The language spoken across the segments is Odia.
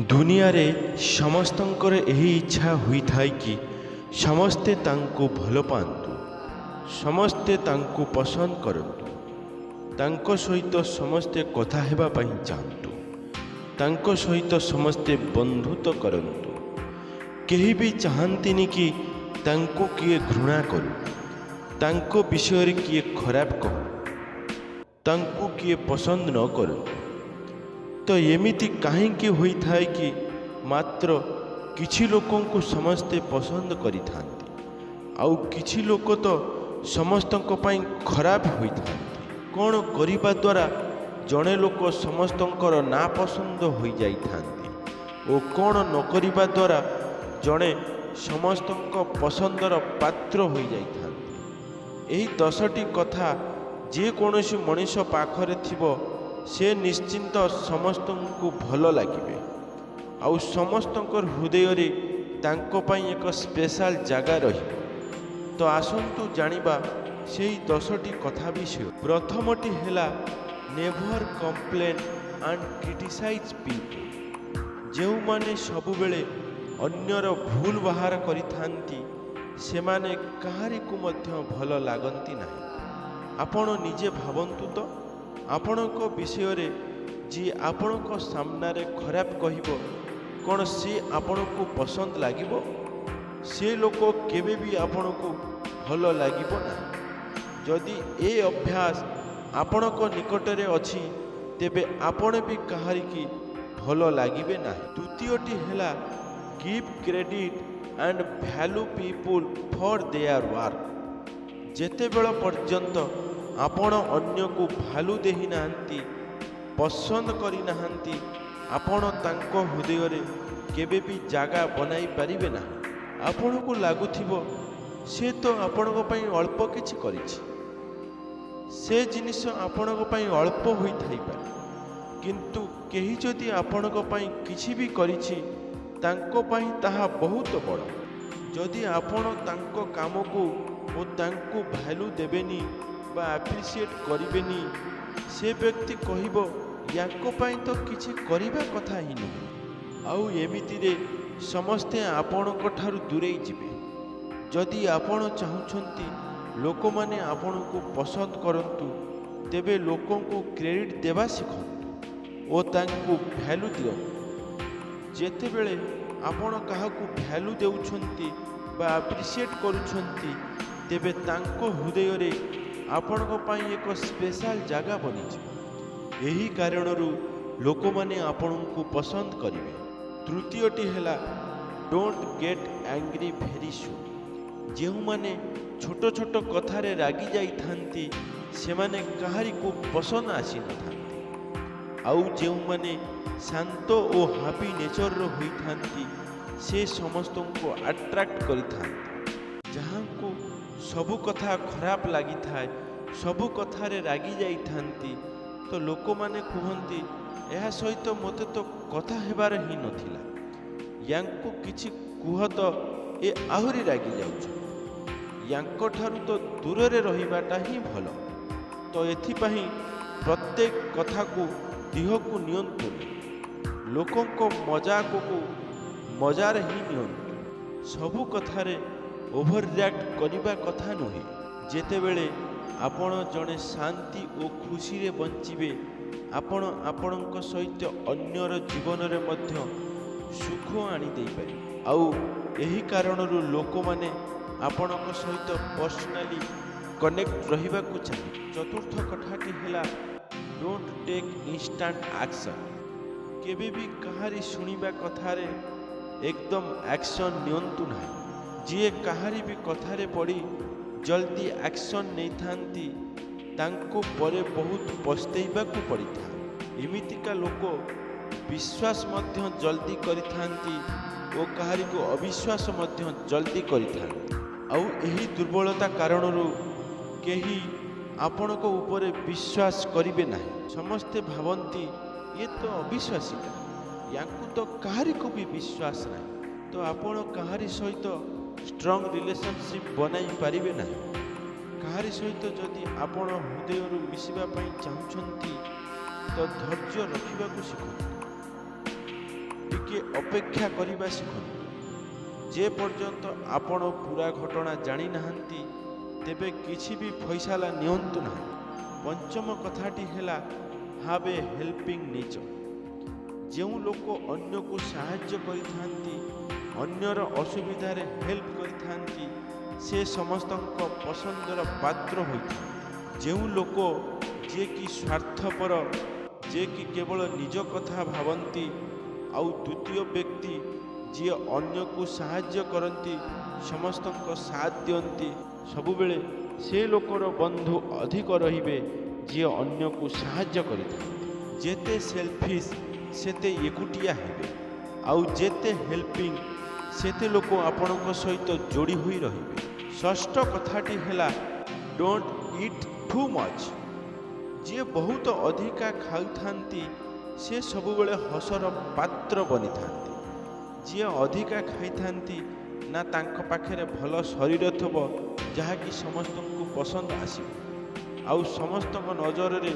ଦୁନିଆରେ ସମସ୍ତଙ୍କର ଏହି ଇଚ୍ଛା ହୋଇଥାଏ କି ସମସ୍ତେ ତାଙ୍କୁ ଭଲ ପାଆନ୍ତୁ, ସମସ୍ତେ ତାଙ୍କୁ ପସନ୍ଦ କରନ୍ତୁ, ତାଙ୍କ ସହିତ ସମସ୍ତେ କଥା ହେବା ପାଇଁ ଚାହାନ୍ତୁ, ତାଙ୍କ ସହିତ ସମସ୍ତେ ବନ୍ଧୁତ୍ୱ କରନ୍ତୁ। କେହି ବି ଚାହାନ୍ତିନି କି ତାଙ୍କୁ କିଏ ଘୃଣା କରୁ, ତାଙ୍କ ବିଷୟରେ କିଏ ଖରାପ କହୁ, ତାଙ୍କୁ କିଏ ପସନ୍ଦ ନ କରନ୍ତୁ। ତ ଏମିତି କାହିଁକି ହୋଇଥାଏ କି ମାତ୍ର କିଛି ଲୋକଙ୍କୁ ସମସ୍ତେ ପସନ୍ଦ କରିଥାନ୍ତି, ଆଉ କିଛି ଲୋକ ତ ସମସ୍ତଙ୍କ ପାଇଁ ଖରାପ ହୋଇଥାନ୍ତି? କ'ଣ କରିବା ଦ୍ୱାରା ଜଣେ ଲୋକ ସମସ୍ତଙ୍କର ନାପସନ୍ଦ ହୋଇଯାଇଥାନ୍ତି ଓ କ'ଣ ନ କରିବା ଦ୍ୱାରା ଜଣେ ସମସ୍ତଙ୍କ ପସନ୍ଦର ପାତ୍ର ହୋଇଯାଇଥାନ୍ତି? ଏହି 10ଟି କଥା ଯେକୌଣସି ମଣିଷ ପାଖରେ ଥିବ ସେ ନିଶ୍ଚିନ୍ତ ସମସ୍ତଙ୍କୁ ଭଲ ଲାଗିବେ, ଆଉ ସମସ୍ତଙ୍କର ହୃଦୟରେ ତାଙ୍କ ପାଇଁ ଏକ ସ୍ପେଶାଲ ଜାଗା ରହିବ। ତ ଆସନ୍ତୁ ଜାଣିବା ସେହି 10ଟି କଥା ବିଷୟ। ପ୍ରଥମଟି ହେଲା never complain and criticise people. ଯେଉଁମାନେ ସବୁବେଳେ ଅନ୍ୟର ଭୁଲ ବାହାର କରିଥାନ୍ତି ସେମାନେ କାହାରିକୁ ମଧ୍ୟ ଭଲ ଲାଗନ୍ତି ନାହିଁ। ଆପଣ ନିଜେ ଭାବନ୍ତୁ ତ, ଆପଣଙ୍କ ବିଷୟରେ ଯିଏ ଆପଣଙ୍କ ସାମ୍ନାରେ ଖରାପ କହିବ, କ'ଣ ସେ ଆପଣଙ୍କୁ ପସନ୍ଦ ଲାଗିବ? ସେ ଲୋକ କେବେ ବି ଆପଣଙ୍କୁ ଭଲ ଲାଗିବ ନାହିଁ। ଯଦି ଏ ଅଭ୍ୟାସ ଆପଣଙ୍କ ନିକଟରେ ଅଛି ତେବେ ଆପଣ ବି କାହାରିକି ଭଲ ଲାଗିବେ ନାହିଁ। ଦ୍ୱିତୀୟଟି ହେଲା give credit and value people for their work. ଯେତେବେଳ ପର୍ଯ୍ୟନ୍ତ ଆପଣ ଅନ୍ୟକୁ ଭାଲୁ ଦେଇନାହାନ୍ତି, ପସନ୍ଦ କରିନାହାନ୍ତି, ଆପଣ ତାଙ୍କ ହୃଦୟରେ କେବେ ବି ଜାଗା ବନାଇ ପାରିବେ ନାହିଁ। ଆପଣଙ୍କୁ ଲାଗୁଥିବ ସେ ତ ଆପଣଙ୍କ ପାଇଁ ଅଳ୍ପ କିଛି କରିଛି, ସେ ଜିନିଷ ଆପଣଙ୍କ ପାଇଁ ଅଳ୍ପ ହୋଇଥାଇପାରେ, କିନ୍ତୁ କେହି ଯଦି ଆପଣଙ୍କ ପାଇଁ କିଛି ବି କରିଛି ତାଙ୍କ ପାଇଁ ତାହା ବହୁତ ବଡ଼। ଯଦି ଆପଣ ତାଙ୍କ କାମକୁ ଓ ତାଙ୍କୁ ଭ୍ୟାଲୁ ଦେବେନି ବା ଆପ୍ରିସିଏଟ୍ କରିବେନି, ସେ ବ୍ୟକ୍ତି କହିବ ୟାଙ୍କ ପାଇଁ ତ କିଛି କରିବା କଥା ହିଁ ନୁହେଁ, ଆଉ ଏମିତିରେ ସମସ୍ତେ ଆପଣଙ୍କ ଠାରୁ ଦୂରେଇ ଯିବେ। ଯଦି ଆପଣ ଚାହୁଁଛନ୍ତି ଲୋକମାନେ ଆପଣଙ୍କୁ ପସନ୍ଦ କରନ୍ତୁ, ତେବେ ଲୋକଙ୍କୁ କ୍ରେଡିଟ୍ ଦେବା ଶିଖନ୍ତୁ ଓ ତାଙ୍କୁ ଭ୍ୟାଲୁ ଦିଅନ୍ତୁ। ଯେତେବେଳେ ଆପଣ କାହାକୁ ଭ୍ୟାଲୁ ଦେଉଛନ୍ତି ବା ଆପ୍ରିସିଏଟ୍ କରୁଛନ୍ତି, ତେବେ ତାଙ୍କ ହୃଦୟରେ ଆପଣଙ୍କ ପାଇଁ ଏକ ସ୍ପେଶାଲ ଜାଗା ବନିଯିବ। ଏହି କାରଣରୁ ଲୋକମାନେ ଆପଣଙ୍କୁ ପସନ୍ଦ କରିବେ। ତୃତୀୟଟି ହେଲା ଡୋଣ୍ଟ ଗେଟ୍ ଆଙ୍ଗ୍ରି ଭେରି ସୁନ୍। ଯେଉଁମାନେ ଛୋଟ ଛୋଟ କଥାରେ ରାଗି ଯାଇଥାନ୍ତି ସେମାନେ କାହାରିକୁ ପସନ୍ଦ ଆସିନଥାନ୍ତି, ଆଉ ଯେଉଁମାନେ ଶାନ୍ତ ଓ ହାପି ନେଚରର ହୋଇଥାନ୍ତି ସେ ସମସ୍ତଙ୍କୁ ଆଟ୍ରାକ୍ଟ କରିଥାନ୍ତି। ଯାହାଙ୍କୁ ସବୁ କଥା ଖରାପ ଲାଗିଥାଏ, ସବୁ କଥାରେ ରାଗି ଯାଇଥାନ୍ତି, ତ ଲୋକମାନେ କୁହନ୍ତି ଏହା ସହିତ ମୋତେ ତ କଥା ହେବାର ହିଁ ନଥିଲା, ୟାଙ୍କୁ କିଛି କୁହ ତ ଏ ଆହୁରି ରାଗି ଯାଉଛନ୍ତି, ୟାଙ୍କଠାରୁ ତ ଦୂରରେ ରହିବାଟା ହିଁ ଭଲ। ତ ଏଥିପାଇଁ ପ୍ରତ୍ୟେକ କଥାକୁ ଦେହକୁ ନିଅନ୍ତୁନି, ଲୋକଙ୍କ ମଜାକକୁ ମଜାରେ ହିଁ ନିଅନ୍ତୁ। ସବୁ କଥାରେ ଓଭର ରିଆକ୍ଟ କରିବା କଥା ନୁହେଁ। ଯେତେବେଳେ ଆପଣ ଜଣେ ଶାନ୍ତି ଓ ଖୁସିରେ ବଞ୍ଚିବେ, ଆପଣ ଆପଣଙ୍କ ସହିତ ଅନ୍ୟର ଜୀବନରେ ମଧ୍ୟ ସୁଖ ଆଣିଦେଇପାରିବେ, ଆଉ ଏହି କାରଣରୁ ଲୋକମାନେ ଆପଣଙ୍କ ସହିତ ପର୍ସନାଲି କନେକ୍ଟ ରହିବାକୁ ଚାହିଁବେ। ଚତୁର୍ଥ କଥାଟି ହେଲା ଡୋଣ୍ଟ ଟେକ୍ ଇନଷ୍ଟାଣ୍ଟ ଆକ୍ସନ୍। କେବେ ବି କାହାରି ଶୁଣିବା କଥାରେ ଏକଦମ ଆକ୍ସନ୍ ନିଅନ୍ତୁ ନାହିଁ। ଯିଏ କାହାରି ବି କଥାରେ ପଡ଼ି ଜଲ୍ଦି ଆକ୍ସନ୍ ନେଇଥାନ୍ତି ତାଙ୍କୁ ପରେ ବହୁତ ପସ୍ତେଇବାକୁ ପଡ଼ିଥାଏ। ଏମିତିକା ଲୋକ ବିଶ୍ୱାସ ମଧ୍ୟ ଜଲ୍ଦି କରିଥାନ୍ତି ଓ କାହାରିକୁ ଅବିଶ୍ୱାସ ମଧ୍ୟ ଜଲ୍ଦି କରିଥାନ୍ତି, ଆଉ ଏହି ଦୁର୍ବଳତା କାରଣରୁ କେହି ଆପଣଙ୍କ ଉପରେ ବିଶ୍ୱାସ କରିବେ ନାହିଁ। ସମସ୍ତେ ଭାବନ୍ତି ଇଏ ତ ଅବିଶ୍ୱାସିକା, ୟାଙ୍କୁ ତ କାହାରିକୁ ବି ବିଶ୍ୱାସ ନାହିଁ, ତ ଆପଣ କାହାରି ସହିତ ଷ୍ଟ୍ରଙ୍ଗ ରିଲେସନସିପ୍ ବନାଇ ପାରିବେ ନାହିଁ। କାହାରି ସହିତ ଯଦି ଆପଣ ହୃଦୟରୁ ମିଶିବା ପାଇଁ ଚାହୁଁଛନ୍ତି ତ ଧୈର୍ଯ୍ୟ ରଖିବାକୁ ଶିଖନ୍ତୁ। ଟିକେ ଅପେକ୍ଷା କରିବା ଶିଖନ୍ତୁ। ଯେ ପର୍ଯ୍ୟନ୍ତ ଆପଣ ପୁରା ଘଟଣା ଜାଣିନାହାନ୍ତି ତେବେ କିଛି ବି ଫଇସାଲା ନିଅନ୍ତୁ ନାହିଁ। ପଞ୍ଚମ କଥାଟି ହେଲା ହାଭ୍ ଏ ହେଲ୍ପିଂ ନେଚର। ଯେଉଁ ଲୋକ ଅନ୍ୟକୁ ସାହାଯ୍ୟ କରିଥାନ୍ତି, ଅନ୍ୟର ଅସୁବିଧାରେ ହେଲ୍ପ କରିଥାନ୍ତି, ସେ ସମସ୍ତଙ୍କ ପସନ୍ଦର ପାତ୍ର ହୋଇଥାନ୍ତି। ଯେଉଁ ଲୋକ ଯିଏକି ସ୍ୱାର୍ଥପର, ଯିଏକି କେବଳ ନିଜ କଥା ଭାବନ୍ତି, ଆଉ ଦ୍ୱିତୀୟ ବ୍ୟକ୍ତି ଯିଏ ଅନ୍ୟକୁ ସାହାଯ୍ୟ କରନ୍ତି, ସମସ୍ତଙ୍କ ସାଥ ଦିଅନ୍ତି, ସବୁବେଳେ ସେ ଲୋକର ବନ୍ଧୁ ଅଧିକ ରହିବେ ଯିଏ ଅନ୍ୟକୁ ସାହାଯ୍ୟ କରିଥାନ୍ତି। ଯେତେ ସେଲଫିସ୍ ସେତେ ଏକୁଟିଆ ହେବେ, ଆଉ ଯେତେ ହେଲ୍ପିଂ ସେତେ ଲୋକ ଆପଣଙ୍କ ସହିତ ଯୋଡ଼ି ହୋଇ ରହିବେ। ଷଷ୍ଠ କଥାଟି ହେଲା ଡୋଣ୍ଟ ଇଟ୍ ଟୁ ମଚ୍। ଯିଏ ବହୁତ ଅଧିକା ଖାଉଥାନ୍ତି ସେ ସବୁବେଳେ ହସର ପାତ୍ର ବନିଥାନ୍ତି। ଯିଏ ଅଧିକା ଖାଇଥାନ୍ତି ନା ତାଙ୍କ ପାଖରେ ଭଲ ଶରୀର ଥିବ ଯାହାକି ସମସ୍ତଙ୍କୁ ପସନ୍ଦ ଆସିବ, ଆଉ ସମସ୍ତଙ୍କ ନଜରରେ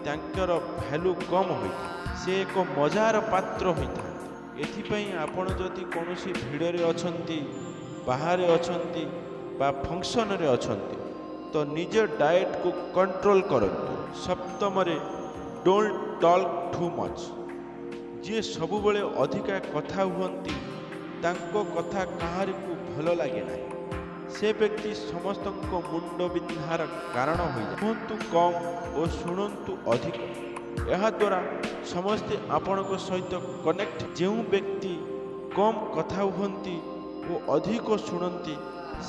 ତାଙ୍କର ଭ୍ୟାଲୁ କମ୍ ହୋଇଥାଏ। ସେ ଏକ ମଜାର ପାତ୍ର ହୋଇଥାନ୍ତି। ଏଥିପାଇଁ ଆପଣ ଯଦି କୌଣସି ଭିଡ଼ରେ ଅଛନ୍ତି, ବାହାରେ ଅଛନ୍ତି ବା ଫଙ୍କସନରେ ଅଛନ୍ତି ତ ନିଜ ଡାଏଟକୁ କଣ୍ଟ୍ରୋଲ କରନ୍ତୁ। ସପ୍ତମରେ ଡୋଣ୍ଟ ଟକ୍ ଟୁ ମଚ୍। ଯିଏ ସବୁବେଳେ ଅଧିକା କଥା ହୁଅନ୍ତି, ତାଙ୍କ କଥା କାହାରିକୁ ଭଲ ଲାଗେ ନାହିଁ। ସେ ବ୍ୟକ୍ତି ସମସ୍ତଙ୍କ ମୁଣ୍ଡ ବିନ୍ଧାର କାରଣ ହୋଇଯାଏ। କୁହନ୍ତୁ କମ୍ ଓ ଶୁଣନ୍ତୁ ଅଧିକ। ଏହାଦ୍ୱାରା ସମସ୍ତେ ଆପଣଙ୍କ ସହିତ କନେକ୍ଟ। ଯେଉଁ ବ୍ୟକ୍ତି କମ୍ କଥା ହୁଅନ୍ତି ଓ ଅଧିକ ଶୁଣନ୍ତି,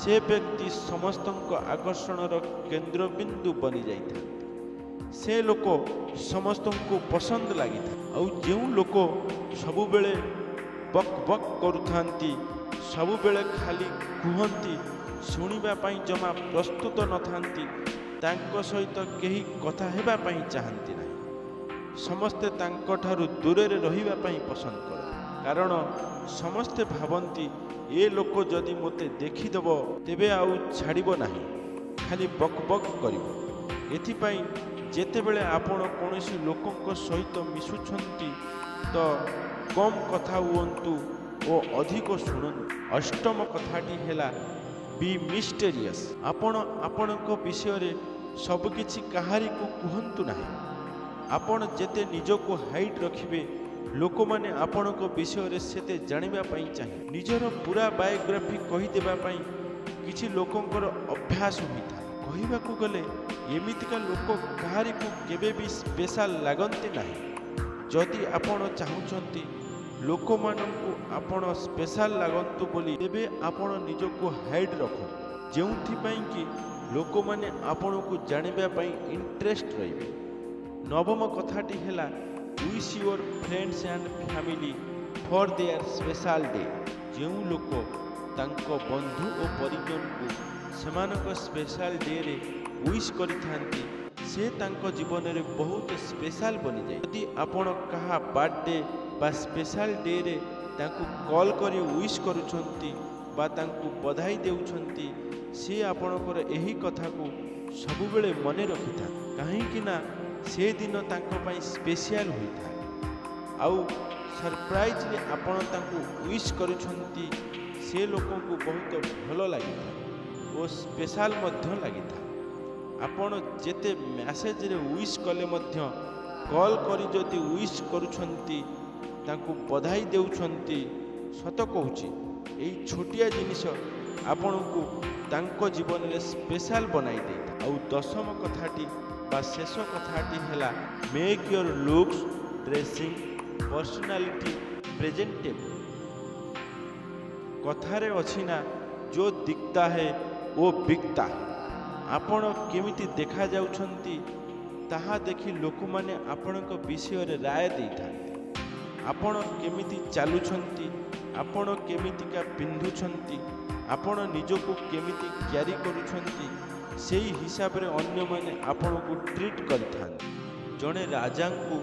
ସେ ବ୍ୟକ୍ତି ସମସ୍ତଙ୍କ ଆକର୍ଷଣର କେନ୍ଦ୍ରବିନ୍ଦୁ ବନିଯାଇଥାନ୍ତି। ସେ ଲୋକ ସମସ୍ତଙ୍କୁ ପସନ୍ଦ ଲାଗିଥାଏ। ଆଉ ଯେଉଁ ଲୋକ ସବୁବେଳେ ବକ୍ ବକ୍ କରୁଥାନ୍ତି, ସବୁବେଳେ ଖାଲି କୁହନ୍ତି, ଶୁଣିବା ପାଇଁ ଜମା ପ୍ରସ୍ତୁତ ନଥାନ୍ତି, ତାଙ୍କ ସହିତ କେହି କଥା ହେବା ପାଇଁ ଚାହାନ୍ତି ନାହିଁ। ସମସ୍ତେ ତାଙ୍କଠାରୁ ଦୂରରେ ରହିବା ପାଇଁ ପସନ୍ଦ କରନ୍ତି, କାରଣ ସମସ୍ତେ ଭାବନ୍ତି ଏ ଲୋକ ଯଦି ମୋତେ ଦେଖିଦେବ ତେବେ ଆଉ ଛାଡ଼ିବ ନାହିଁ, ଖାଲି ବକ୍ ବକ୍ କରିବ। ଏଥିପାଇଁ ଯେତେବେଳେ ଆପଣ କୌଣସି ଲୋକଙ୍କ ସହିତ ମିଶୁଛନ୍ତି ତ କମ୍ କଥା ହୁଅନ୍ତୁ ଓ ଅଧିକ ଶୁଣନ୍ତୁ। ଅଷ୍ଟମ କଥାଟି ହେଲା ବି ମିଷ୍ଟେରିୟସ୍। ଆପଣ ଆପଣଙ୍କ ବିଷୟରେ ସବୁକିଛି କାହାରିକୁ କୁହନ୍ତୁ ନାହିଁ। ଆପଣ ଯେତେ ନିଜକୁ ହାଇଟ୍ ରଖିବେ, ଲୋକମାନେ ଆପଣଙ୍କ ବିଷୟରେ ସେତେ ଜାଣିବା ପାଇଁ ଚାହେଁ। ନିଜର ପୁରା ବାୟୋଗ୍ରାଫି କହିଦେବା ପାଇଁ କିଛି ଲୋକଙ୍କର ଅଭ୍ୟାସ ହୋଇଥାଏ। କହିବାକୁ ଗଲେ ଏମିତିକା ଲୋକ କାହାରିକୁ କେବେ ବି ସ୍ପେଶାଲ ଲାଗନ୍ତି ନାହିଁ। ଯଦି ଆପଣ ଚାହୁଁଛନ୍ତି ଲୋକମାନଙ୍କୁ ଆପଣ ସ୍ପେଶାଲ ଲାଗନ୍ତୁ ବୋଲି, ତେବେ ଆପଣ ନିଜକୁ ହାଇଡ୍ ରଖନ୍ତୁ, ଯେଉଁଥିପାଇଁ କି ଲୋକମାନେ ଆପଣଙ୍କୁ ଜାଣିବା ପାଇଁ ଇଣ୍ଟରେଷ୍ଟ ରହିବେ। ନବମ କଥାଟି ହେଲା wish your friends and family for their special day. ଯେଉଁ ଲୋକ ତାଙ୍କ ବନ୍ଧୁ ଓ ପରିଜନକୁ ସେମାନଙ୍କ ସ୍ପେଶାଲ ଡେରେ ୱିଶ୍ କରିଥାନ୍ତି, ସେ ତାଙ୍କ ଜୀବନରେ ବହୁତ ସ୍ପେଶାଲ ବନିଯାଏ। ଯଦି ଆପଣ କାହା ବାର୍ଥଡେ ବା ସ୍ପେଶାଲ ଡେରେ ତାଙ୍କୁ କଲ୍ କରି ୱିଶ୍ କରୁଛନ୍ତି ବା ତାଙ୍କୁ ବଧାଇ ଦେଉଛନ୍ତି, ସେ ଆପଣଙ୍କର ଏହି କଥାକୁ ସବୁବେଳେ ମନେ ରଖିଥାନ୍ତି, କାହିଁକି ନା ସେଦିନ ତାଙ୍କ ପାଇଁ ସ୍ପେଶିଆଲ ହୋଇଥାଏ। ଆଉ ସରପ୍ରାଇଜରେ ଆପଣ ତାଙ୍କୁ ୱିଶ୍ କରୁଛନ୍ତି, ସେ ଲୋକଙ୍କୁ ବହୁତ ଭଲ ଲାଗିଥାଏ ଓ ସ୍ପେଶାଲ ମଧ୍ୟ ଲାଗିଥାଏ। ଆପଣ ଯେତେ ମେସେଜରେ ୱିଶ୍ କଲେ ମଧ୍ୟ କଲ୍ କରି ଯଦି ୱିଶ୍ କରୁଛନ୍ତି, ତାଙ୍କୁ ବଧାଇ ଦେଉଛନ୍ତି, ସତ କହୁଛି ଏଇ ଛୋଟିଆ ଜିନିଷ ଆପଣଙ୍କୁ ତାଙ୍କ ଜୀବନରେ ସ୍ପେଶାଲ ବନାଇ ଦେଇଥାଏ। ଆଉ ଦଶମ କଥାଟି ବା ଶେଷ କଥାଟି ହେଲା make your looks, dressing, personality presentable. କଥାରେ ଅଛି ନା, ଯୋ ଦିଖତା ହେ ଓ ବିକତା ହେ। ଆପଣ କେମିତି ଦେଖାଯାଉଛନ୍ତି ତାହା ଦେଖି ଲୋକମାନେ ଆପଣଙ୍କ ବିଷୟରେ ରାୟ ଦେଇଥାନ୍ତି। ଆପଣ କେମିତି ଚାଲୁଛନ୍ତି, ଆପଣ କେମିତିକା ପିନ୍ଧୁଛନ୍ତି, ଆପଣ ନିଜକୁ କେମିତି କ୍ୟାରି କରୁଛନ୍ତି, ସେହି ହିସାବରେ ଅନ୍ୟମାନେ ଆପଣଙ୍କୁ ଟ୍ରିଟ୍ କରିଥାନ୍ତି। ଜଣେ ରାଜାଙ୍କୁ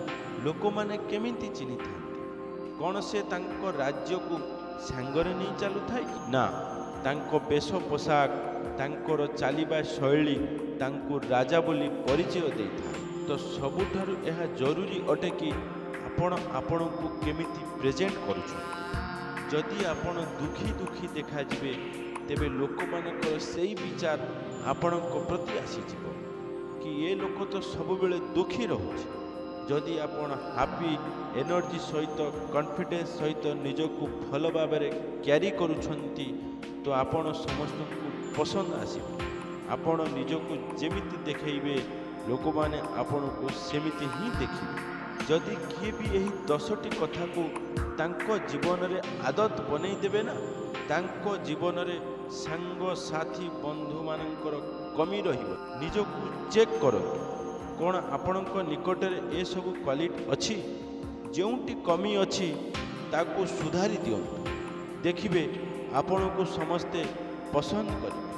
ଲୋକମାନେ କେମିତି ଚିହ୍ନିଥାନ୍ତି? କ'ଣ ସେ ତାଙ୍କ ରାଜ୍ୟକୁ ସାଙ୍ଗରେ ନେଇ ଚାଲୁଥାଏ? ନା, ତାଙ୍କ ବେଶ ପୋଷାକ, ତାଙ୍କର ଚାଲିବା ଶୈଳୀ ତାଙ୍କୁ ରାଜା ବୋଲି ପରିଚୟ ଦେଇଥାଏ। ତ ସବୁଠାରୁ ଏହା ଜରୁରୀ ଅଟେ କି ଆପଣ ଆପଣଙ୍କୁ କେମିତି ପ୍ରେଜେଣ୍ଟ କରୁଛନ୍ତି। ଯଦି ଆପଣ ଦୁଃଖୀ ଦେଖାଯିବେ ତେବେ ଲୋକମାନଙ୍କର ସେଇ ବିଚାର ଆପଣଙ୍କ ପ୍ରତି ଆସିଯିବ କି ଏ ଲୋକ ତ ସବୁବେଳେ ଦୁଃଖୀ ରହୁଛି। ଯଦି ଆପଣ ହାପି ଏନର୍ଜି ସହିତ କନଫିଡେନ୍ସ ସହିତ ନିଜକୁ ଭଲ ଭାବରେ କ୍ୟାରି କରୁଛନ୍ତି ତ ଆପଣ ସମସ୍ତଙ୍କୁ ପସନ୍ଦ ଆସିବ। ଆପଣ ନିଜକୁ ଯେମିତି ଦେଖାଇବେ ଲୋକମାନେ ଆପଣଙ୍କୁ ସେମିତି ହିଁ ଦେଖିବେ। ଯଦି କିଏ ବି ଏହି 10ଟି କଥାକୁ ତାଙ୍କ ଜୀବନରେ ଆଦତ ବନେଇ ଦେବେ ନା, ତାଙ୍କ ଜୀବନରେ ସାଙ୍ଗସାଥି ବନ୍ଧୁମାନଙ୍କର କମି ରହିବ। ନିଜକୁ ଚେକ୍ କରନ୍ତୁ, କ'ଣ ଆପଣଙ୍କ ନିକଟରେ ଏସବୁ କ୍ୱାଲିଟି ଅଛି? ଯେଉଁଠି କମି ଅଛି ତାକୁ ସୁଧାରି ଦିଅନ୍ତୁ, ଦେଖିବେ ଆପଣଙ୍କୁ ସମସ୍ତେ ପସନ୍ଦ କରିବେ।